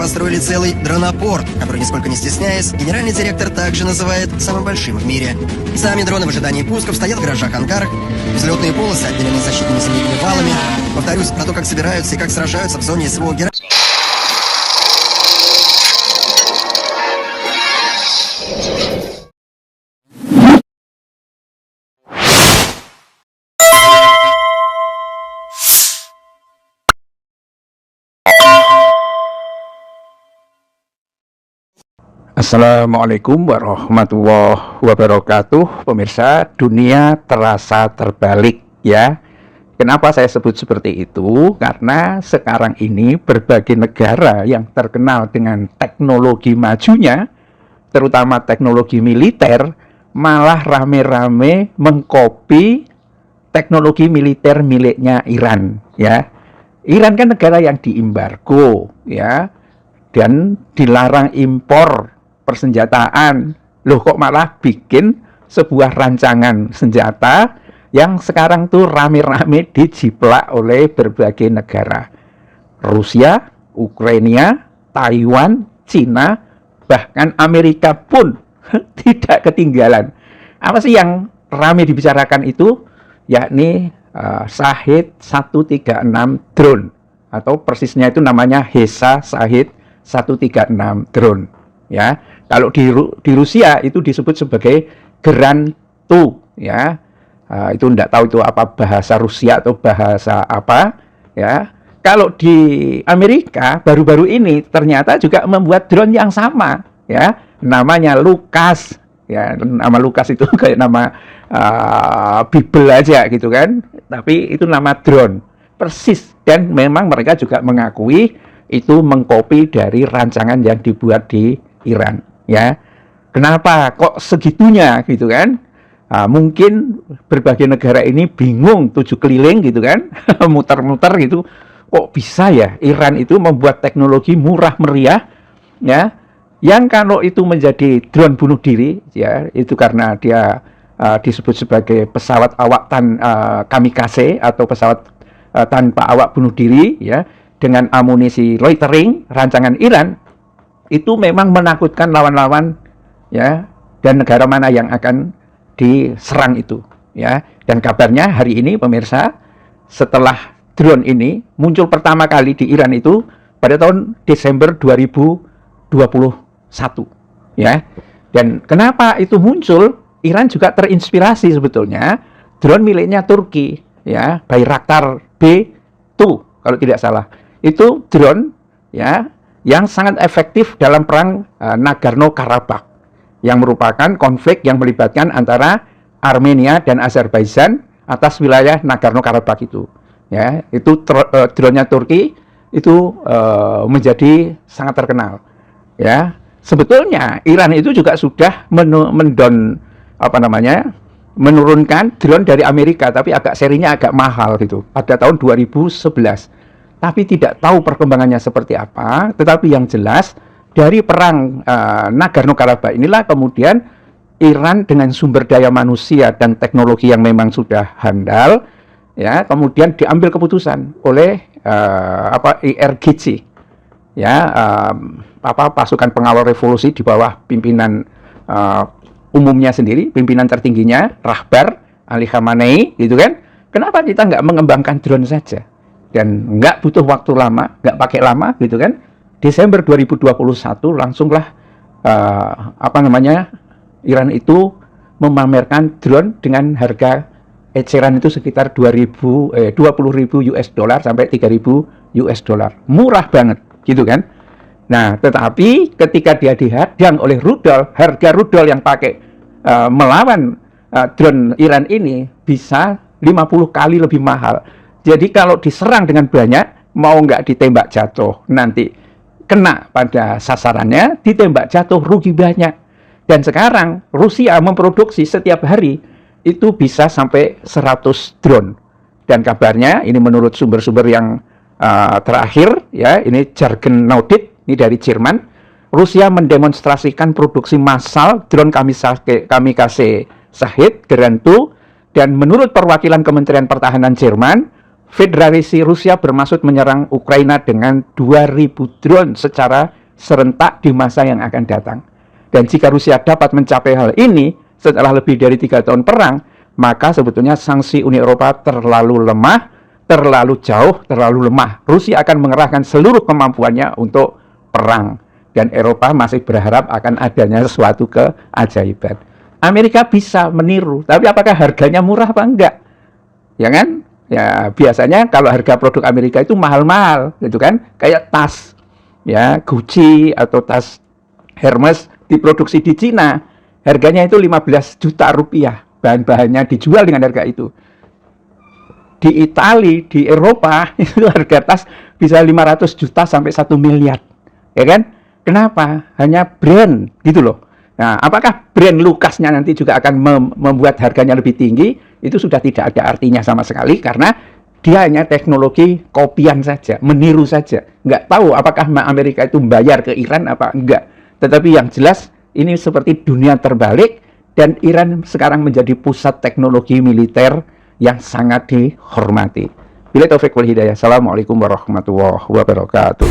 построили целый дронопорт, который, нисколько не стесняясь, генеральный директор также называет самым большим в мире. Сами дроны в ожидании пусков стоят в гаражах-ангарах, взлетные полосы отделены защитными зенитными валами. Повторюсь, про то, как собираются и как сражаются в зоне СВО герои. Assalamualaikum warahmatullahi wabarakatuh. Pemirsa, dunia terasa terbalik ya. Kenapa saya sebut seperti itu? Karena sekarang ini berbagai negara yang terkenal dengan teknologi majunya, terutama teknologi militer, malah rame-rame mengkopi teknologi militer miliknya Iran ya. Iran kan negara yang diembargo ya, dan dilarang impor persenjataan. Loh, kok malah bikin sebuah rancangan senjata yang sekarang tuh rame-rame dijiplak oleh berbagai negara. Rusia, Ukraina, Taiwan, Cina, bahkan Amerika pun tidak ketinggalan. Apa sih yang rame dibicarakan itu? Yakni Shahed 136 drone, atau persisnya itu namanya HESA Shahed 136 drone ya. Kalau di Rusia itu disebut sebagai Grand 2 ya. Itu enggak tahu itu apa bahasa Rusia atau bahasa apa ya. Kalau di Amerika baru-baru ini ternyata juga membuat drone yang sama ya. Namanya Lucas ya. Nama Lucas itu kayak nama Bible aja gitu kan. Tapi itu nama drone persis, dan memang mereka juga mengakui itu mengkopi dari rancangan yang dibuat di Iran ya. Kenapa kok segitunya gitu kan? Mungkin berbagai negara ini bingung, 7 keliling gitu kan, muter-muter gitu. Kok bisa ya Iran itu membuat teknologi murah meriah ya, yang kalau itu menjadi drone bunuh diri ya, itu karena dia disebut sebagai pesawat awak kamikaze atau pesawat tanpa awak bunuh diri ya, dengan amunisi loitering rancangan Iran. Itu memang menakutkan lawan-lawan ya, dan negara mana yang akan diserang itu ya. Dan kabarnya hari ini pemirsa, setelah drone ini muncul pertama kali di Iran itu pada tahun Desember 2021 ya. Dan kenapa itu muncul? Iran juga terinspirasi sebetulnya drone miliknya Turki ya, Bayraktar B2 kalau tidak salah. Itu drone ya yang sangat efektif dalam perang Nagorno-Karabakh, yang merupakan konflik yang melibatkan antara Armenia dan Azerbaijan atas wilayah Nagorno-Karabakh itu. Ya, itu drone-nya Turki itu menjadi sangat terkenal. Ya, sebetulnya Iran itu juga sudah menurunkan drone dari Amerika, tapi serinya agak mahal gitu pada tahun 2011. Tapi tidak tahu perkembangannya seperti apa. Tetapi yang jelas dari perang Nagorno-Karabakh inilah kemudian Iran dengan sumber daya manusia dan teknologi yang memang sudah handal ya, kemudian diambil keputusan oleh IRGC ya, pasukan pengawal revolusi di bawah pimpinan umumnya sendiri, pimpinan tertingginya Rahbar Ali Khamenei gitu kan. Kenapa kita nggak mengembangkan drone saja? Dan nggak butuh waktu lama, nggak pakai lama gitu kan. Desember 2021 langsunglah Iran itu memamerkan drone dengan harga eceran itu sekitar 20.000 US dollar sampai 3.000 US dollar. Murah banget gitu kan. Nah, tetapi ketika dia dihadang oleh rudal, harga rudal yang pakai melawan drone Iran ini bisa 50 kali lebih mahal. Jadi kalau diserang dengan banyak, mau nggak ditembak jatuh, nanti kena pada sasarannya, ditembak jatuh, rugi banyak. Dan sekarang Rusia memproduksi setiap hari itu bisa sampai 100 drone. Dan kabarnya, ini menurut sumber-sumber yang terakhir, ya, ini Jargon Audit, ini dari Jerman, Rusia mendemonstrasikan produksi massal drone kamikaze Shahed Grand 2, dan menurut perwakilan Kementerian Pertahanan Jerman, Federasi Rusia bermaksud menyerang Ukraina dengan 2.000 drone secara serentak di masa yang akan datang. Dan jika Rusia dapat mencapai hal ini setelah lebih dari 3 tahun perang, maka sebetulnya sanksi Uni Eropa terlalu lemah, terlalu jauh, terlalu lemah. Rusia akan mengerahkan seluruh kemampuannya untuk perang. Dan Eropa masih berharap akan adanya sesuatu keajaiban. Amerika bisa meniru, tapi apakah harganya murah apa enggak? Ya kan? Ya, biasanya kalau harga produk Amerika itu mahal-mahal, gitu kan? Kayak tas, ya, Gucci atau tas Hermes diproduksi di Cina, harganya itu 15 juta rupiah. Bahan-bahannya dijual dengan harga itu. Di Italia, di Eropa, itu harga tas bisa 500 juta sampai 1 miliar. Ya kan? Kenapa? Hanya brand, gitu loh. Nah, apakah brand Lucasnya nanti juga akan membuat harganya lebih tinggi? Itu sudah tidak ada artinya sama sekali, karena dia hanya teknologi kopian saja, meniru saja. Nggak tahu apakah Amerika itu membayar ke Iran apa enggak. Tetapi yang jelas, ini seperti dunia terbalik, dan Iran sekarang menjadi pusat teknologi militer yang sangat dihormati. Bila taufik wal hidayah. Assalamualaikum warahmatullahi wabarakatuh.